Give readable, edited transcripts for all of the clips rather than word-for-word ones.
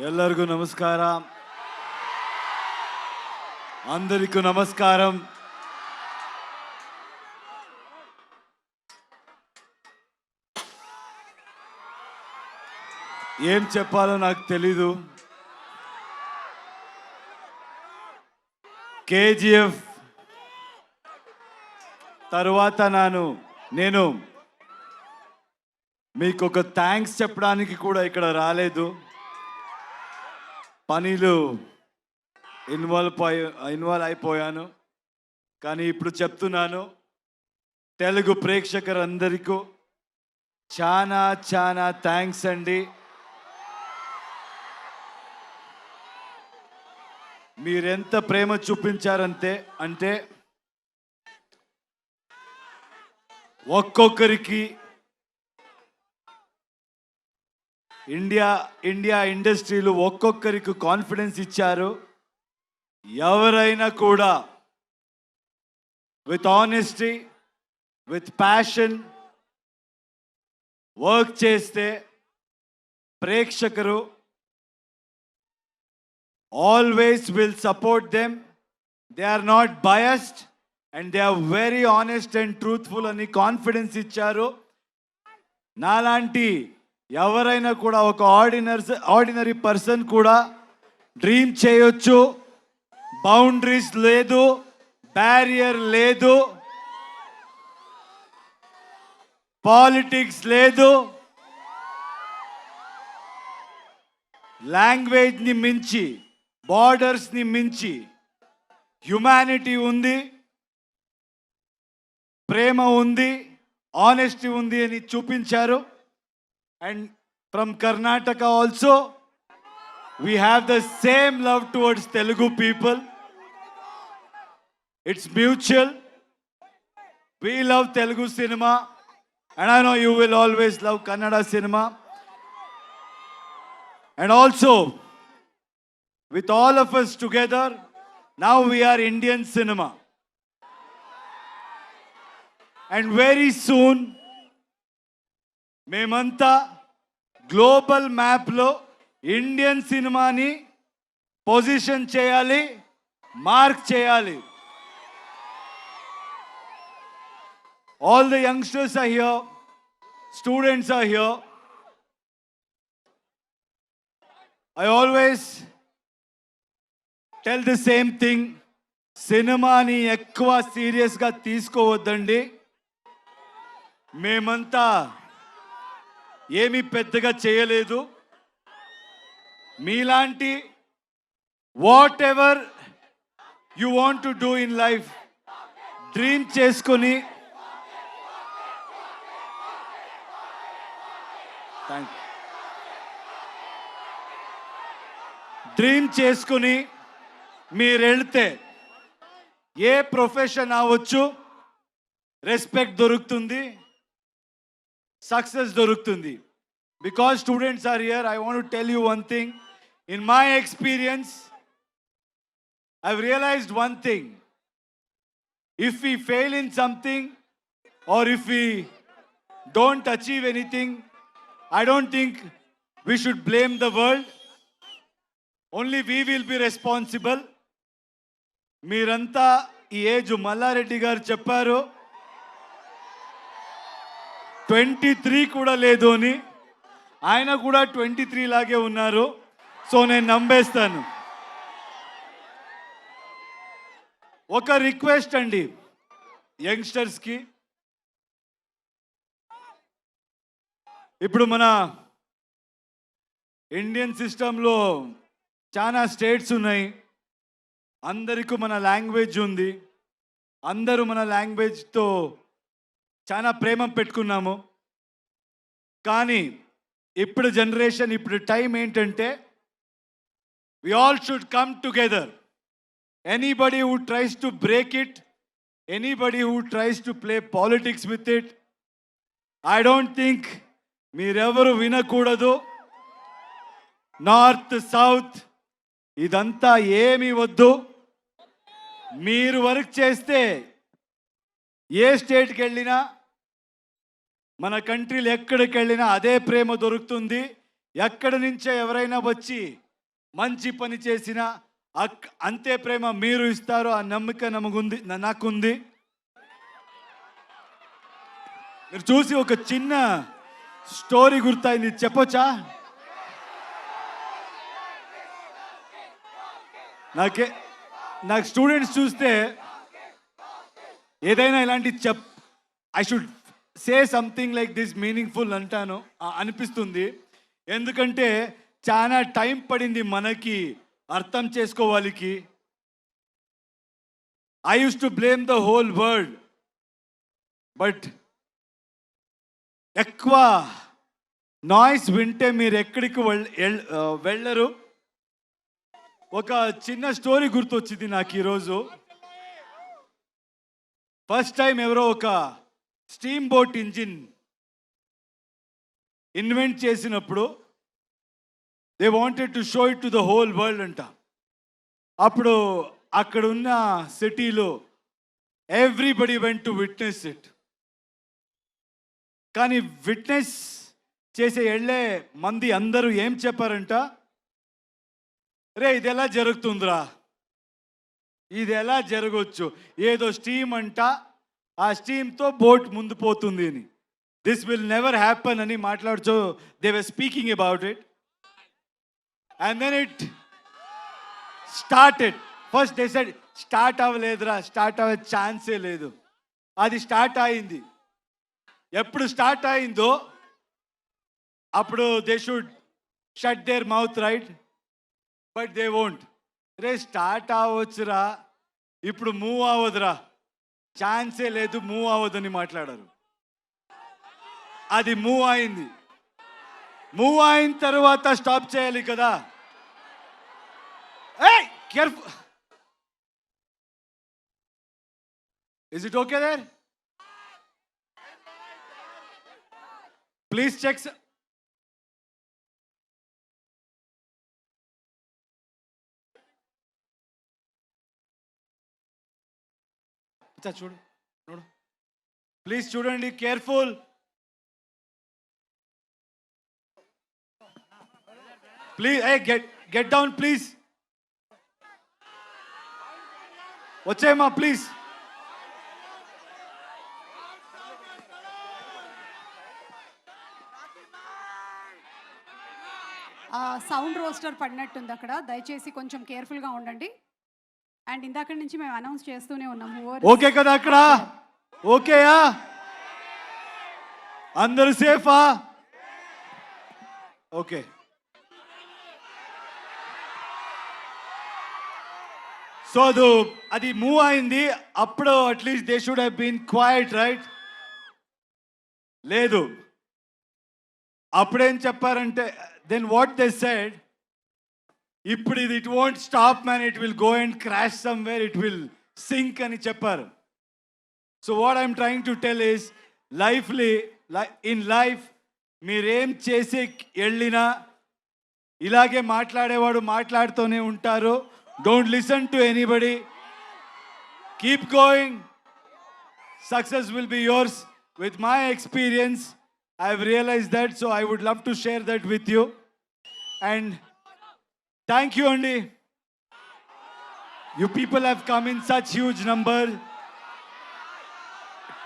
ಎಲ್ಲರಿಗೂ ನಮಸ್ಕಾರ. అందరికీ నమస్కారం. ఏం చెప్పాలో నాకు తెలీదు. కేజీఎఫ్ తర్వాత నేను మీకు ఒక థ్యాంక్స్ చెప్పడానికి కూడా ఇక్కడ రాలేదు. పనిలో ఇన్వాల్వ్ అయిపోయాను. కానీ ఇప్పుడు చెప్తున్నాను, తెలుగు ప్రేక్షకులందరికీ చాలా చాలా థ్యాంక్స్ అండి. మీరెంత ప్రేమ చూపించారంటే ఒక్కొక్కరికి ఇండియా ఇండస్ట్రీలో ఒక్కొక్కరికి కాన్ఫిడెన్స్ ఇచ్చారు. ఎవరైనా కూడా with honesty, with passion work చేస్తే ప్రేక్షకులు always will support them. They are not biased and they are very honest and truthful అని కాన్ఫిడెన్స్ ఇచ్చారు. నాలాంటి ఎవరైనా కూడా ఒక ఆర్డినరీ పర్సన్ కూడా డ్రీమ్ చేయొచ్చు. బౌండరీస్ లేదు, బ్యారియర్ లేదు, పాలిటిక్స్ లేదు, లాంగ్వేజ్ని మించి, బార్డర్స్ని మించి హ్యుమానిటీ ఉంది, ప్రేమ ఉంది, ఆనెస్టీ ఉంది అని చూపించారు. And from Karnataka also we have the same love towards Telugu people. It's mutual. We love Telugu cinema and I know you will always love Kannada cinema. And also with all of us together, now we are Indian cinema. And very soon మేమంతా global మ్యాప్లో Indian సినిమాని position చేయాలి, mark చేయాలి. All the youngsters are here, students are here. I always tell the same thing, సినిమాని ఎక్కువ సీరియస్గా తీసుకోవద్దండి. మేమంతా ఏమీ పెద్దగా చేయలేదు. మీలాంటి what ever you want to do in life dream చేసుకొని మీరు వెళ్తే ఏ ప్రొఫెషన్ అవ్వచ్చు, రెస్పెక్ట్ దొరుకుతుంది, సక్సెస్ దొరుకుతుంది. Because students are here, I want to tell you one thing. In my experience, I've realized one thing. If we fail in something or if we don't achieve anything, I don't think we should blame the world. Only we will be responsible. మీరంతా ఈ age Mallareddy గారు చెప్పారు 23 కూడా లేదు అని. ఆయన కూడా 23 లాగే ఉన్నారు. సో నేను నమ్మేస్తాను. ఒక రిక్వెస్ట్ అండి యంగ్స్టర్స్కి, ఇప్పుడు మన ఇండియన్ సిస్టంలో చాలా స్టేట్స్ ఉన్నాయి. అందరికీ మన లాంగ్వేజ్ ఉంది. అందరూ మన లాంగ్వేజ్తో చాలా ప్రేమ పెట్టుకున్నాము. కానీ ఇప్పుడు జనరేషన్, ఇప్పుడు టైం ఏంటంటే we all should come together. Anybody who tries to break it, anybody who tries to play politics with it, I don't think మీరెవరు వినకూడదు. నార్త్ సౌత్ ఇదంతా ఏమీ వద్దు. మీరు వర్క్ చేస్తే ఏ స్టేట్కి వెళ్ళినా, మన కంట్రీలో ఎక్కడికి వెళ్ళినా అదే ప్రేమ దొరుకుతుంది. ఎక్కడి నుంచో ఎవరైనా వచ్చి మంచి పని చేసిన అంతే ప్రేమ మీరు ఇస్తారు. ఆ నమ్మకం నమగుంది, నాకుంది. మీరు చూసి ఒక చిన్న స్టోరీ గుర్తయింది, చెప్పొచ్చా? నాకు స్టూడెంట్స్ చూస్తే ఏదైనా ఇలాంటి I should say something like this meaningful అంటాను అనిపిస్తుంది. ఎందుకంటే చాలా టైం పడింది మనకి అర్థం చేసుకోవాలికి. I use to blame the whole world, but ఎక్కువ నాయిస్ వింటే మీరు ఎక్కడికి వెళ్ళరు. ఒక చిన్న స్టోరీ గుర్తొచ్చింది నాకు ఈరోజు. ఫస్ట్ టైం ఎవరో ఒక స్టీమ్ బోట్ ఇంజిన్ ఇన్వెంట్ చేసినప్పుడు they wanted to show it to the whole world అంట. అప్పుడు అక్కడ ఉన్న సిటీలో everybody went to witness it. కానీ విట్నెస్ చేసే వెళ్ళే మంది అందరూ ఏం చెప్పారంట, రే ఇది ఎలా జరుగుతుందిరా, ఇది ఎలా జరగవచ్చు, ఏదో స్టీమ్ అంట, ఆ స్టీమ్తో బోట్ ముందు పోతుంది అని, దిస్ విల్ నెవర్ హ్యాపన్ అని మాట్లాడుతూ they were speaking about it. And then it started. First they said start అవ్వలేదురా, స్టార్ట్ అవ్వే ఛాన్సే లేదు. అది స్టార్ట్ అయింది. ఎప్పుడు స్టార్ట్ అయిందో అప్పుడు they should shut their mouth, right? But they won't. రే స్టార్ట్ అవ్వచ్చురా, ఇప్పుడు మూవ్ అవ్వదురా, ఛాన్సే లేదు, మూవ్ అవ్వదని మాట్లాడారు. అది మూవ్ అయింది. మూవ్ అయిన తర్వాత స్టాప్ చేయాలి కదా. ఏయ్ careful, is it okay there? Please check. చూడు చూడు ప్లీజ్, చూడండి, careful. Please get down please. వచ్చేయమ్మా ప్లీజ్. సౌండ్ రోస్టర్ పడినట్టుంది అక్కడ, దయచేసి కొంచెం కేర్ఫుల్గా ఉండండి. అండ్ ఇందాక నుంచి మేము అనౌన్స్ చేస్తూనే ఉన్నాము. ఓకే కదా అక్కడ? ఓకేయా? అందరూ సేఫా? ఓకే. సో అది మూవ్ అయింది. అప్పుడు at least they should have been quiet, right? లేదు. అప్పుడేం చెప్పారంటే, దెన్ వాట్ దే సెడ్, ఇప్పుడు ఇది it won't stop man, it will go and crash somewhere, it will sink అని చెప్పారు. So what I'm trying to tell is, in life మీరేం చేసి వెళ్ళినా ఇలాగే మాట్లాడేవాడు మాట్లాడుతూనే ఉంటారు. Don't listen to anybody, keep going, success will be yours. With my experience I have realized that, so I would love to share that with you. And thank you, Andy. You people have come in such huge number.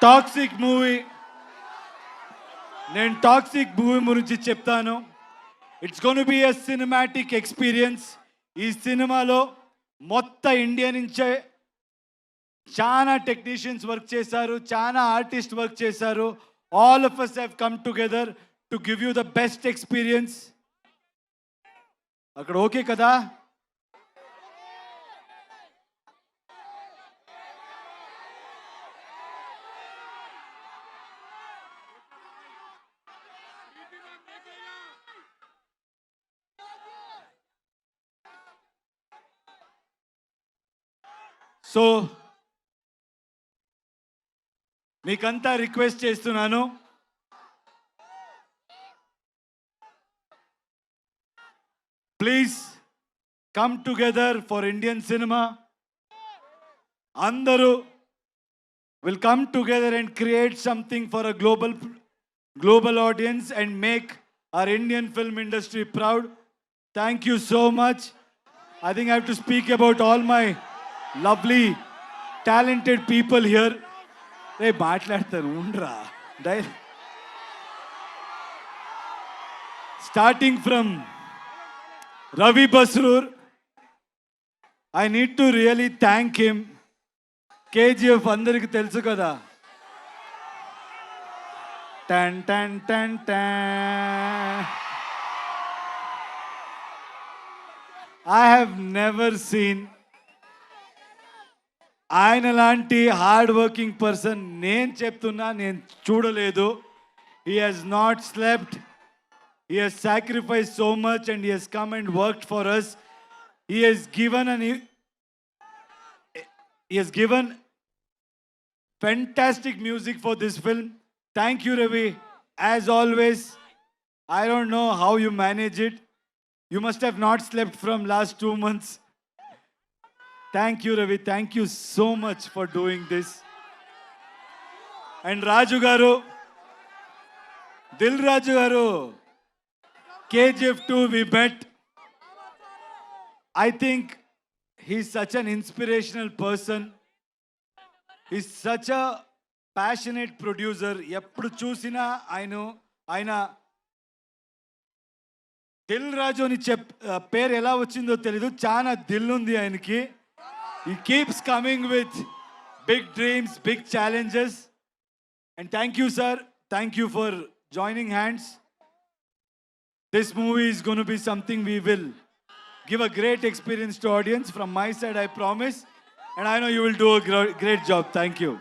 Toxic movie. Nen toxic movie gurinchi cheptanu. It's going to be a cinematic experience. Ee cinema lo motta India nunche chaana technicians work chesaru, chaana artists work chesaru. All of us have come together to give you the best experience. అక్కడ okay కదా? So మీకంతా request చేస్తున్నాను, please come together for Indian cinema. అందరూ will come together and create something for a global audience and make our Indian film industry proud. Thank you so much. I think I have to speak about all my lovely, talented people here. రే మాట్లాడతాను ఉండరా డై starting from Ravi Basrur I need to really thank him. KGF అందరికి తెలుసు కదా. టన్ టన్ టన్ టన్. I have never seen ఆయన లాంటి hard working person నేను చెప్తున్నా నేను చూడలేదు. He has not slept, he has sacrifice so much and he has come and worked for us. He has given fantastic music for this film. Thank you, Ravi. As always, I don't know how you manage it. You must have not slept from last 2 months. Thank you, Ravi. Thank you so much for doing this. And Raju garu, Dil Raju garu, KGF 2 we met. I think he's such an inspirational person. He's such a passionate producer. ఎప్పుడు చూసినా ఆయన దిల్ రాజు అని పేరు ఎలా వచ్చిందో తెలీదు, చాలా దిల్ ఉంది ఆయనకి. He keeps coming with big dreams, big challenges. And thank you, sir. Thank you for joining hands. This movie is going to be something we will give a great experience to audience. From my side, I promise. And I know you will do a great job. Thank you.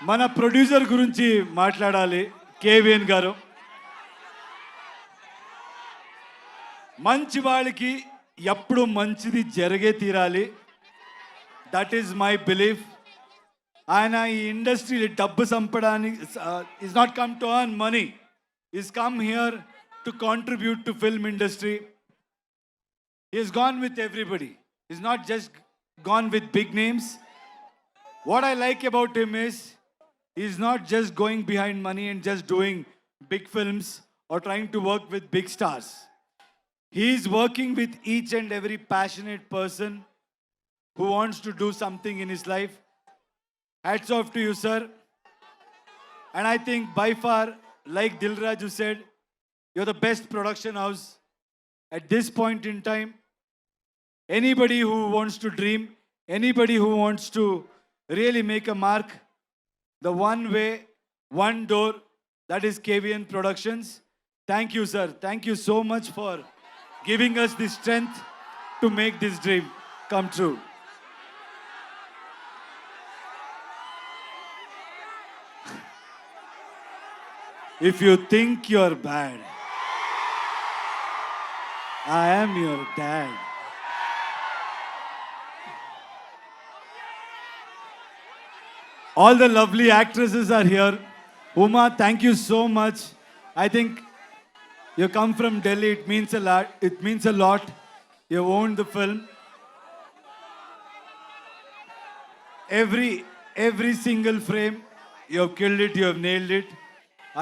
మన producer గురించి మాట్లాడాలి. KVN గారు మంచి వాళ్ళకి ఎప్పుడు మంచిది జరిగే తీరాలి. That is my belief. ఆయన ఈ ఇండస్ట్రీ డబ్బు సంపడానికి is not come to earn money, is come here to contribute to film industry. He has gone with everybody. He's not just gone with big names. What I like about him is he's not just going behind money and just doing big films or trying to work with big stars. He's working with each and every passionate person who wants to do something in his life. Hats off to you, sir. And I think by far, like Dilraju said, you're the best production house at this point in time. Anybody who wants to dream, anybody who wants to really make a mark, the one way, one door, that is KVN Productions. Thank you, sir. Thank you so much for giving us the strength to make this dream come true. If you think you're bad, I am your dad. All the lovely actresses are here. Uma, thank you so much. I think you come from Delhi. It means a lot. It means a lot. You owned the film. Every single frame, you have killed it. You have nailed it.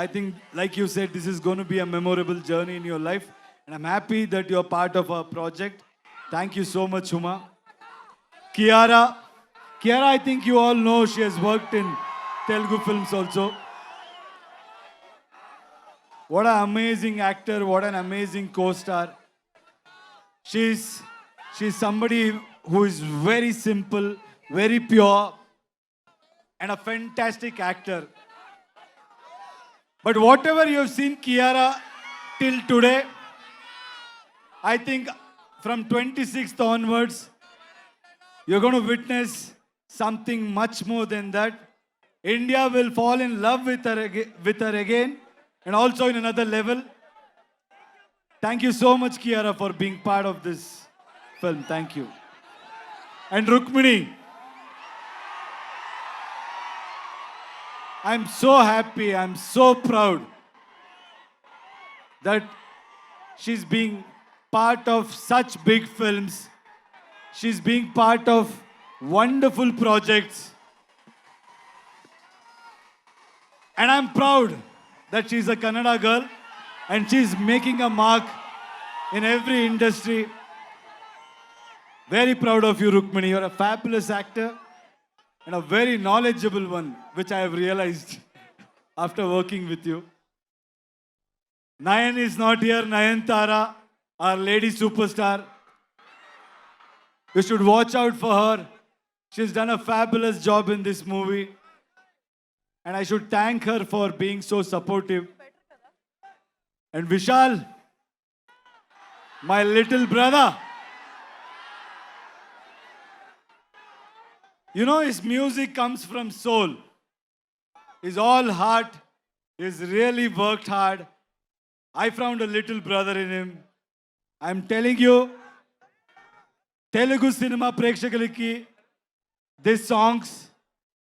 I think, like you said, this is going to be a memorable journey in your life. And I'm happy that you're part of our project. Thank you so much, Uma. Kiara, I think you all know she has worked in Telugu films also. What an amazing actor, what an amazing co-star. She's somebody who is very simple, very pure, and a fantastic actor. But whatever you have seen Kiara till today, I think from 26th onwards, you're going to witness something much more than that. India will fall in love with her again, and also in another level. Thank you so much, Kiara, for being part of this film. Thank you. And Rukmini, I'm so happy, I'm so proud that she's being part of such big films. She's being part of wonderful projects. And I'm proud that she's a Kannada girl and she's making a mark in every industry. Very proud of you, Rukmini. You're a fabulous actor and a very knowledgeable one, which I have realized after working with you. Nayan is not here. Nayan Tara, our lady superstar. You should watch out for her. She's done a fabulous job in this movie. And I should thank her for being so supportive. And Vishal, my little brother. You know, his music comes from soul. He's all heart. He's really worked hard. I found a little brother in him. I'm telling you, Telugu cinema prekshakaliki, these songs,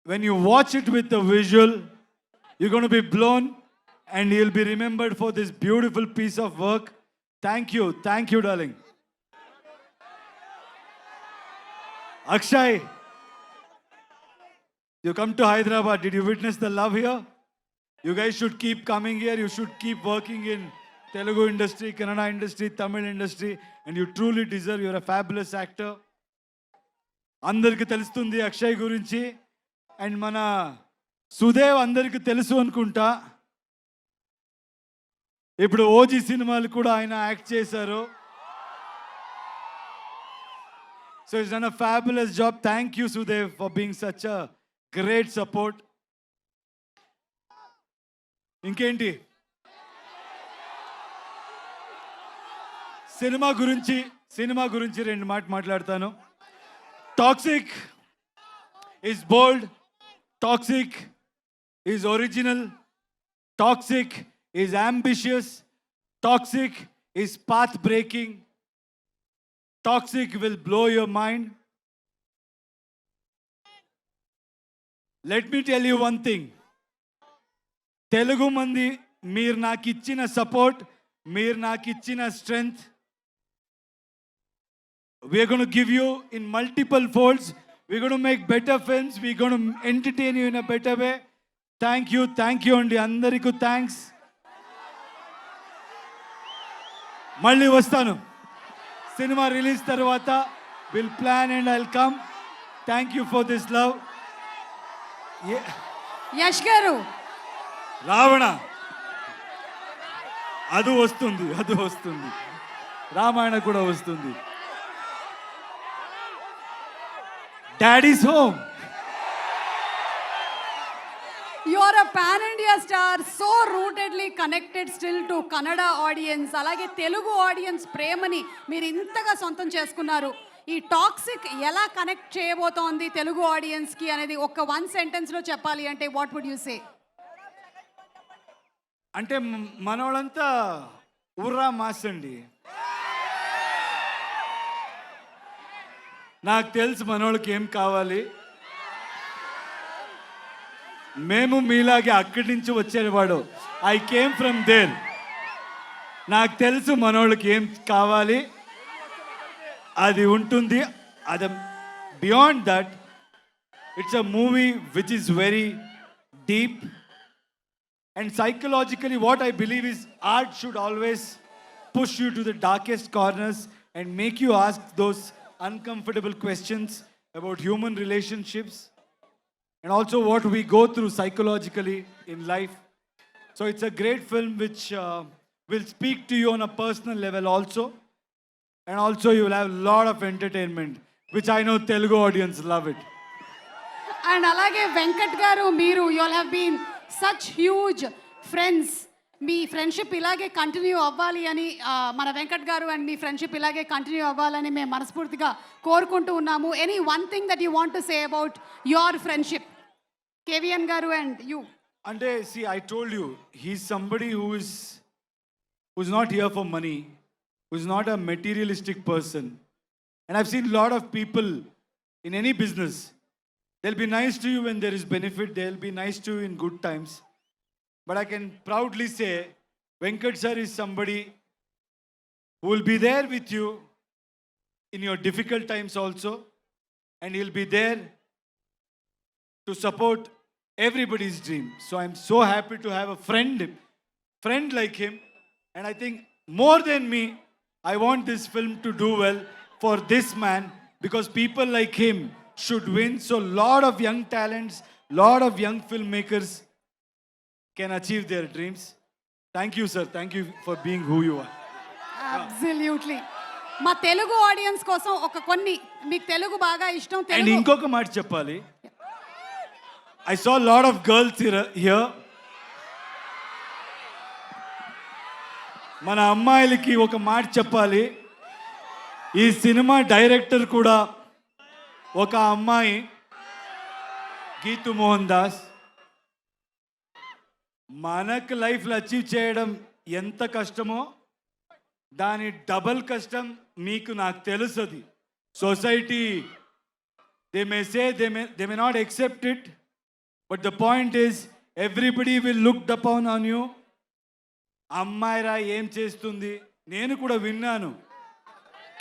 when you watch it with the visual, you're going to be blown and you'll be remembered for this beautiful piece of work. Thank you, darling. Akshay, you come to Hyderabad. Did you witness the love here? You guys should keep coming here. You should keep working in Telugu industry, Kannada industry, Tamil industry, and you truly deserve. You're a fabulous actor. అందరికి తెలుస్తుంది అక్షయ్ గురించి and మన సుదేవ్ అందరికి తెలుసు అనుకుంటా ఇప్పుడు OG సినిమాలు కూడా ఆయన యాక్ట్ చేశారు so it's done a fabulous job thank you Sudev for being such a great support ఇంకేంటి సినిమా గురించి రెండు మాట్లాడతాను Toxic is bold, Toxic is original, Toxic is ambitious, Toxic is path-breaking, Toxic will blow your mind. Let me tell you one thing. Telugu mandi, meer naaki ichchina support, meer naaki ichchina strength, we're going to give you in multiple folds. We're going to make better films. We're going to entertain you in a better way. Thank you అండి అందరికీ thanks మళ్ళీ వస్తాను cinema release తర్వాత will plan and I'll come thank you for this love Yash గారు రావణ అది వస్తుంది రామాయణ కూడా వస్తుంది Daddy's home. You are a pan-India star, so rootedly connected still to Kannada audience. అలాగే తెలుగు ఆడియన్స్ ప్రేమని మీరు ఇంతగా సొంతం చేసుకున్నారు. ఈ టాక్సిక్ ఎలా కనెక్ట్ చేయబోతోంది తెలుగు ఆడియన్స్కి అనేది ఒక వన్ సెంటెన్స్లో చెప్పాలి అంటే వాట్ వుడ్ యూ సే? అంటే మనోళ్ళంతా ఊర్రా మాస్ అండి. నాకు తెలుసు మనోళ్ళకి ఏం కావాలి. మేము మీలాగే అక్కడి నుంచి వచ్చేవాడు. I came from there. నాకు తెలుసు మనోళ్ళకి ఏం కావాలి, అది ఉంటుంది. అది beyond that it's a movie which is very deep and psychologically what I believe is art should always push you to the darkest corners and make you ask those uncomfortable questions about human relationships and also what we go through psychologically in life. So it's a great film which will speak to you on a personal level also, and also you will have a lot of entertainment, which I know Telugu audience love it. And alage Venkat garu, meeru, you all have been such huge friends. Me friendship ఇలాగే continue అవ్వాలి అని మన వెంకట్ గారు and me friendship ఇలాగే continue అవ్వాలని మేము మనస్ఫూర్తిగా కోరుకుంటూ ఉన్నాము. Any one thing that you want to say about your friendship, KVN గారు అండ్ యూ? అంటే see, I told you, he's somebody who's not here for money, who's not a materialistic person. And I've seen a lot of people in any business. They'll be nice to you when there is benefit, they'll be nice to you in good times. But I can proudly say, Venkat sir is somebody who will be there with you in your difficult times also, and he'll be there to support everybody's dream. So I'm so happy to have a friend friend like him. And I think more than me, I want this film to do well for this man, because people like him should win. So lot of young talents, lot of young filmmakers can achieve their dreams. Thank you, sir. Thank you for being who you are. Absolutely. మా Telugu audience కోసం ఒక కొన్ని మీకు తెలుగు బాగా ఇష్టం and Telugu ఇంకొక మాట చెప్పాలి, I saw lot of girls here. మన అమ్మాయిలకి ఒక మాట చెప్పాలి, ఈ సినిమా డైరెక్టర్ కూడా ఒక అమ్మాయి, గీతు మోహన్ దాస్. మనకు లైఫ్లో అచీవ్ చేయడం ఎంత కష్టమో దాని డబల్ కష్టం మీకు నాకు తెలుస్తుంది. Society they may say they may not accept it, but the point is everybody will look upon on you. అమ్మాయిరా ఏం చేస్తుంది, నేను కూడా విన్నాను.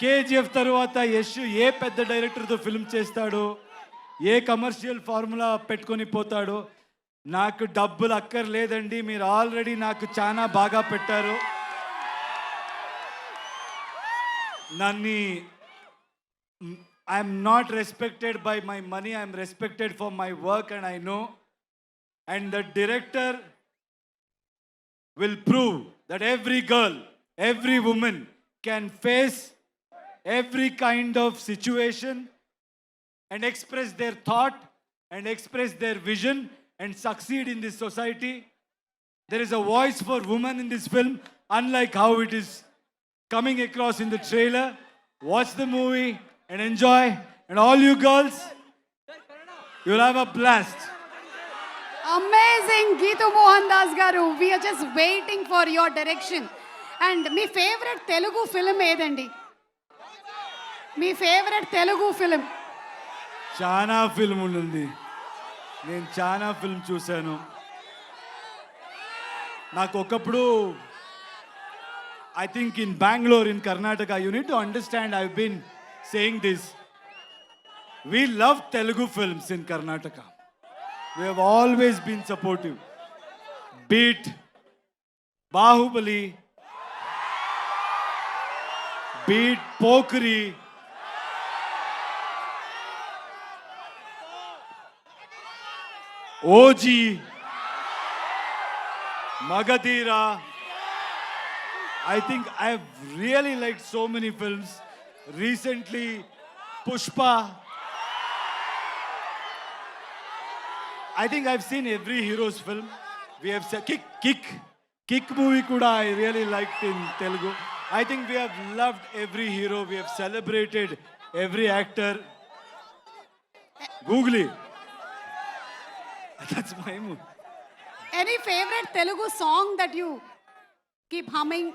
కేజీఎఫ్ తర్వాత యశ్ ఏ పెద్ద డైరెక్టర్తో ఫిల్మ్ చేస్తాడో, ఏ కమర్షియల్ ఫార్ములా పెట్టుకొని పోతాడో. నాకు డబ్బులు అక్కర్లేదండి, మీరు ఆల్రెడీ నాకు చాలా బాగా పెట్టారు. నన్ను I'm not respected by my money, I'm respected for my work and I know. And the director will prove that every girl, every woman can face every kind of situation and express their thought and express their vision and succeed in this society. There is a voice for women in this film, unlike how it is coming across in the trailer. Watch the movie and enjoy. And all you girls, you'll have a blast. Amazing Geetu Mohan Das garu, we're just waiting for your direction. And మీ favourite Telugu film ఏదండి? మీ favourite Telugu film? చాలా film ఉంది, నేను చాలా film చూశాను. నాకు ఒకప్పుడు I think in Bengaluru, in Karnataka, you need to understand, I been saying this, we love Telugu films in Karnataka. We have always been supportive. Beat Bahubali, beat Pokri, OG, Magadira. I think I've really liked so many films. Recently, Pushpa. I think I've seen every hero's film. We have said Kick movie kuda I really liked in Telugu. I think we have loved every hero. We have celebrated every actor. Googly. That's my mood. Any favorite Telugu song that you keep humming